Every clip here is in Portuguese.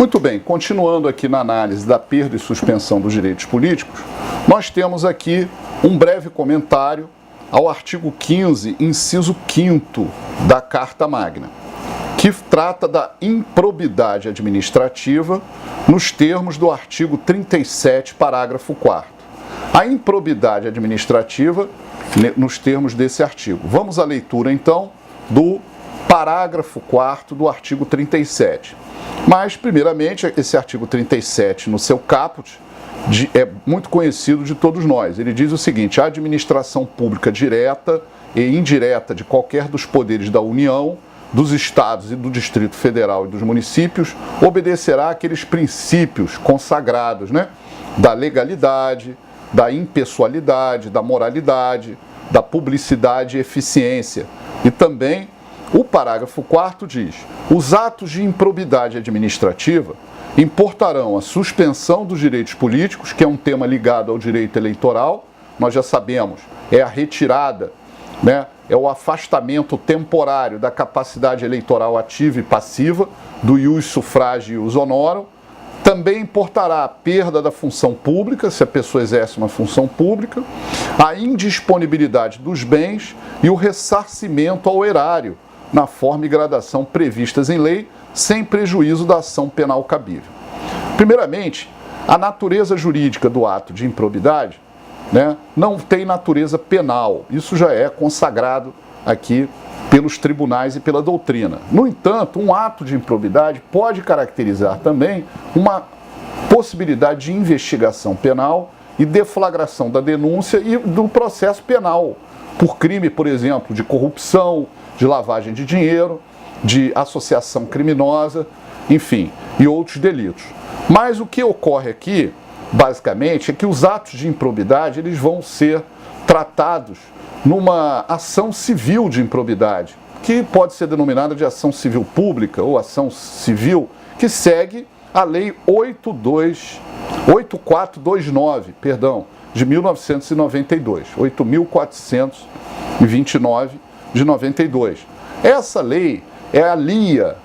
Muito bem, continuando aqui na análise da perda e suspensão dos direitos políticos, nós temos aqui um breve comentário ao artigo 15, inciso 5º da Carta Magna, que trata da improbidade administrativa nos termos do artigo 37, parágrafo 4º. A improbidade administrativa nos termos desse artigo. Vamos à leitura, então, do parágrafo 4º do artigo 37. Mas, primeiramente, esse artigo 37, no seu caput, é muito conhecido de todos nós. Ele diz o seguinte: a administração pública direta e indireta de qualquer dos poderes da União, dos Estados e do Distrito Federal e dos municípios, obedecerá àqueles princípios consagrados, da legalidade, da impessoalidade, da moralidade, da publicidade e eficiência. E também o parágrafo 4º diz: os atos de improbidade administrativa importarão a suspensão dos direitos políticos, que é um tema ligado ao direito eleitoral, nós já sabemos, é a retirada, é o afastamento temporário da capacidade eleitoral ativa e passiva, do ius sufragio e ius honorum. Também importará a perda da função pública, se a pessoa exerce uma função pública, a indisponibilidade dos bens e o ressarcimento ao erário, na forma e gradação previstas em lei, sem prejuízo da ação penal cabível. Primeiramente, a natureza jurídica do ato de improbidade não tem natureza penal. Isso já é consagrado aqui pelos tribunais e pela doutrina. No entanto, um ato de improbidade pode caracterizar também uma possibilidade de investigação penal e deflagração da denúncia e do processo penal, por crime, por exemplo, de corrupção, de lavagem de dinheiro, de associação criminosa, enfim, e outros delitos. Mas o que ocorre aqui, basicamente, é que os atos de improbidade eles vão ser tratados numa ação civil de improbidade, que pode ser denominada de ação civil pública ou ação civil, que segue a Lei 8429, de 1992, 8.429 de 92. Essa lei é a LIA,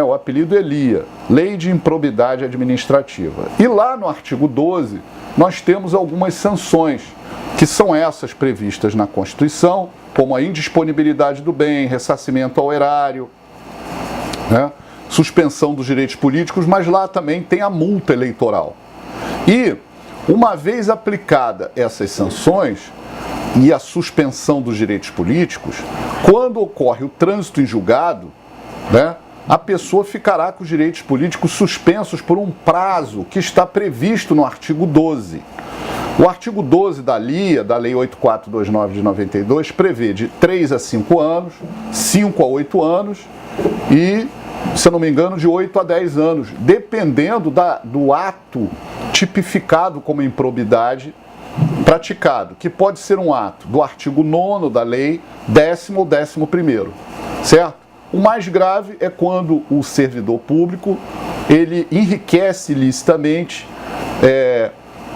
o apelido é LIA, Lei de Improbidade Administrativa. E lá no artigo 12, nós temos algumas sanções, que são essas previstas na Constituição, como a indisponibilidade do bem, ressarcimento ao erário, suspensão dos direitos políticos, mas lá também tem a multa eleitoral. E, uma vez aplicada essas sanções e a suspensão dos direitos políticos, quando ocorre o trânsito em julgado, a pessoa ficará com os direitos políticos suspensos por um prazo que está previsto no artigo 12. O artigo 12 da LIA, da Lei 8429 de 92, prevê de 3 a 5 anos, 5 a 8 anos e, se eu não me engano, de 8 a 10 anos, dependendo do ato tipificado como improbidade praticado, que pode ser um ato do artigo 9º da lei, 10º ou 11º, certo? O mais grave é quando o servidor público ele enriquece ilicitamente,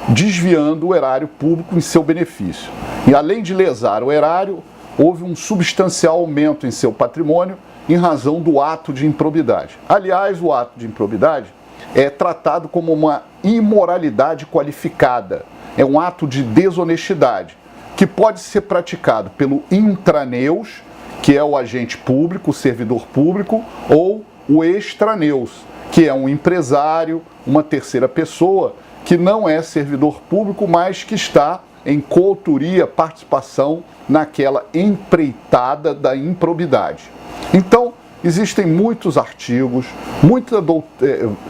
desviando o erário público em seu benefício. E além de lesar o erário, houve um substancial aumento em seu patrimônio em razão do ato de improbidade. Aliás, o ato de improbidade é tratado como uma imoralidade qualificada. É um ato de desonestidade, que pode ser praticado pelo intraneus, que é o agente público, o servidor público, ou o extraneus, que é um empresário, uma terceira pessoa, que não é servidor público, mas que está em coautoria, participação naquela empreitada da improbidade. Então, existem muitos artigos,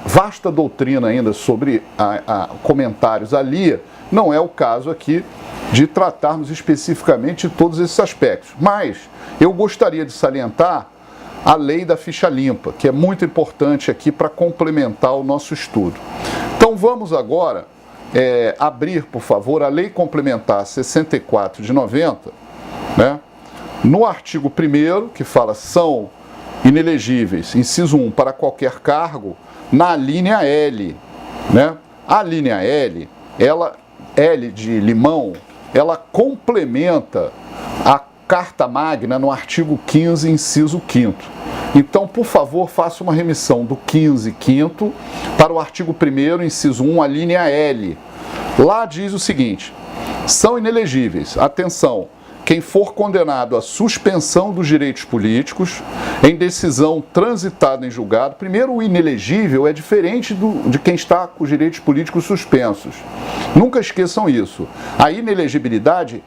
vasta doutrina ainda sobre comentários à LIA. Não é o caso aqui de tratarmos especificamente de todos esses aspectos. Mas eu gostaria de salientar a lei da ficha limpa, que é muito importante aqui para complementar o nosso estudo. Então vamos agora abrir, por favor, a Lei Complementar 64 de 90, no artigo 1º, que fala são inelegíveis, inciso 1, para qualquer cargo, na linha L. A linha L, L de limão, ela complementa a Carta Magna no artigo 15, inciso 5º. Então, por favor, faça uma remissão do 15, quinto, para o artigo 1º, inciso 1, a linha L. Lá diz o seguinte: são inelegíveis, atenção, quem for condenado à suspensão dos direitos políticos em decisão transitada em julgado. Primeiro, o inelegível é diferente de quem está com os direitos políticos suspensos. Nunca esqueçam isso. A inelegibilidade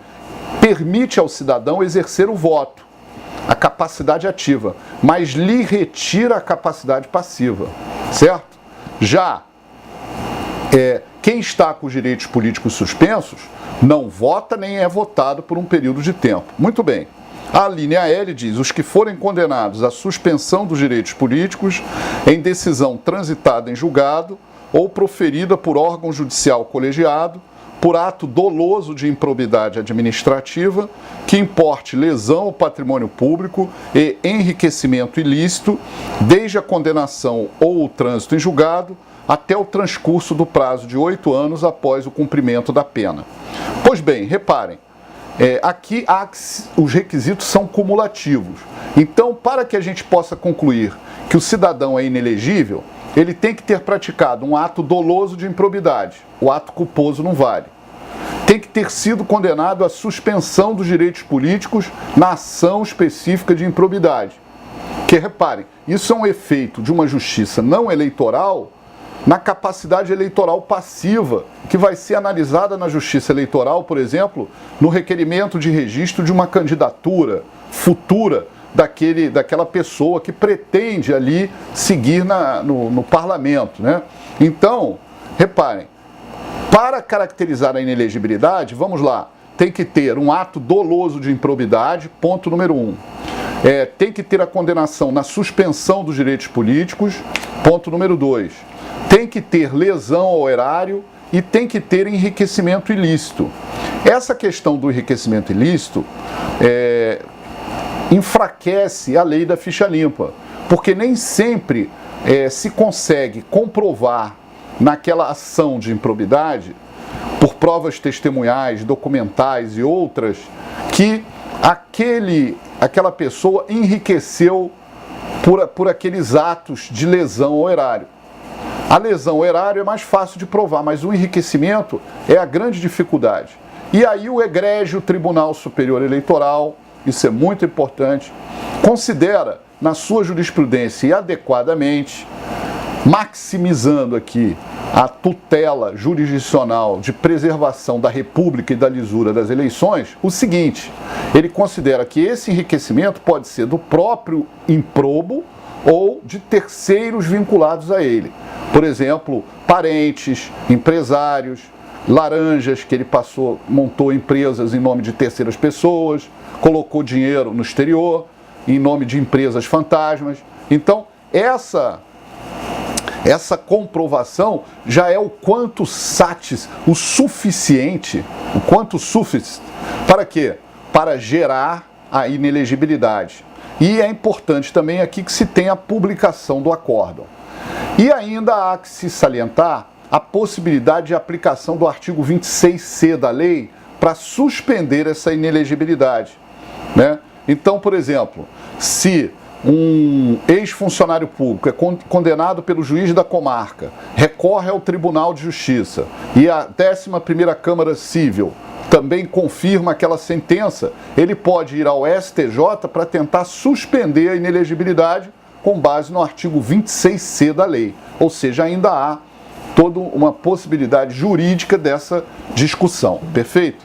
permite ao cidadão exercer o voto, a capacidade ativa, mas lhe retira a capacidade passiva, certo? Já quem está com os direitos políticos suspensos não vota nem é votado por um período de tempo. Muito bem. A linha L diz: os que forem condenados à suspensão dos direitos políticos em decisão transitada em julgado ou proferida por órgão judicial colegiado, por ato doloso de improbidade administrativa, que importe lesão ao patrimônio público e enriquecimento ilícito, desde a condenação ou o trânsito em julgado, até o transcurso do prazo de 8 anos após o cumprimento da pena. Pois bem, reparem, aqui os requisitos são cumulativos. Então, para que a gente possa concluir que o cidadão é inelegível, ele tem que ter praticado um ato doloso de improbidade. O ato culposo não vale. Tem que ter sido condenado à suspensão dos direitos políticos na ação específica de improbidade. Que, reparem, isso é um efeito de uma justiça não eleitoral na capacidade eleitoral passiva, que vai ser analisada na Justiça Eleitoral, por exemplo, no requerimento de registro de uma candidatura futura daquela pessoa que pretende ali seguir no parlamento, né? Então, reparem, para caracterizar a inelegibilidade, vamos lá, tem que ter um ato doloso de improbidade, ponto número 1. Tem que ter a condenação na suspensão dos direitos políticos, ponto número 2. Tem que ter lesão ao erário e tem que ter enriquecimento ilícito. Essa questão do enriquecimento ilícito enfraquece a lei da ficha limpa, porque nem sempre se consegue comprovar naquela ação de improbidade, por provas testemunhais, documentais e outras, que aquela pessoa enriqueceu por aqueles atos de lesão ao erário. A lesão ao erário é mais fácil de provar, mas o enriquecimento é a grande dificuldade. E aí o egrégio Tribunal Superior Eleitoral, isso é muito importante, considera na sua jurisprudência e adequadamente, maximizando aqui a tutela jurisdicional de preservação da República e da lisura das eleições, o seguinte: ele considera que esse enriquecimento pode ser do próprio improbo ou de terceiros vinculados a ele. Por exemplo, parentes, empresários, laranjas que ele montou empresas em nome de terceiras pessoas, colocou dinheiro no exterior em nome de empresas fantasmas. Então, essa comprovação já é o quanto o suficiente, para quê? Para gerar a inelegibilidade. E é importante também aqui que se tenha a publicação do acórdão. E ainda há que se salientar a possibilidade de aplicação do artigo 26C da lei para suspender essa inelegibilidade, né? Então, por exemplo, se um ex-funcionário público é condenado pelo juiz da comarca, recorre ao Tribunal de Justiça e a 11ª Câmara Civil também confirma aquela sentença, ele pode ir ao STJ para tentar suspender a inelegibilidade com base no artigo 26C da lei. Ou seja, ainda há toda uma possibilidade jurídica dessa discussão, perfeito?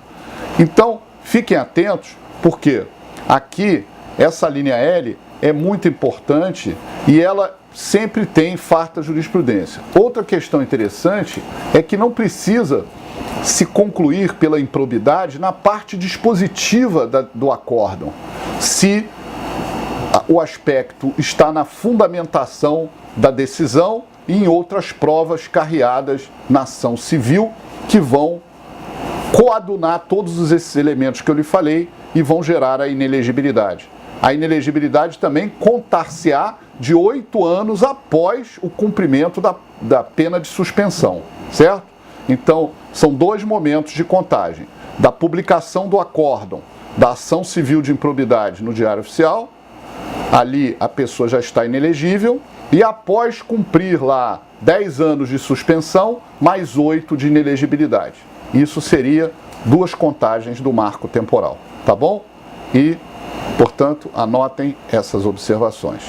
Então, fiquem atentos, porque aqui, essa linha L é muito importante e ela sempre tem farta jurisprudência. Outra questão interessante é que não precisa se concluir pela improbidade na parte dispositiva do acórdão, se o aspecto está na fundamentação da decisão e em outras provas carreadas na ação civil que vão coadunar todos esses elementos que eu lhe falei e vão gerar a inelegibilidade. A inelegibilidade também contar-se-á de 8 anos após o cumprimento da pena de suspensão, certo? Então, são 2 momentos de contagem: da publicação do acórdão, da ação civil de improbidade no Diário Oficial ali a pessoa já está inelegível, e após cumprir lá 10 anos de suspensão, mais 8 de inelegibilidade. Isso seria 2 contagens do marco temporal, tá bom? E, portanto, anotem essas observações.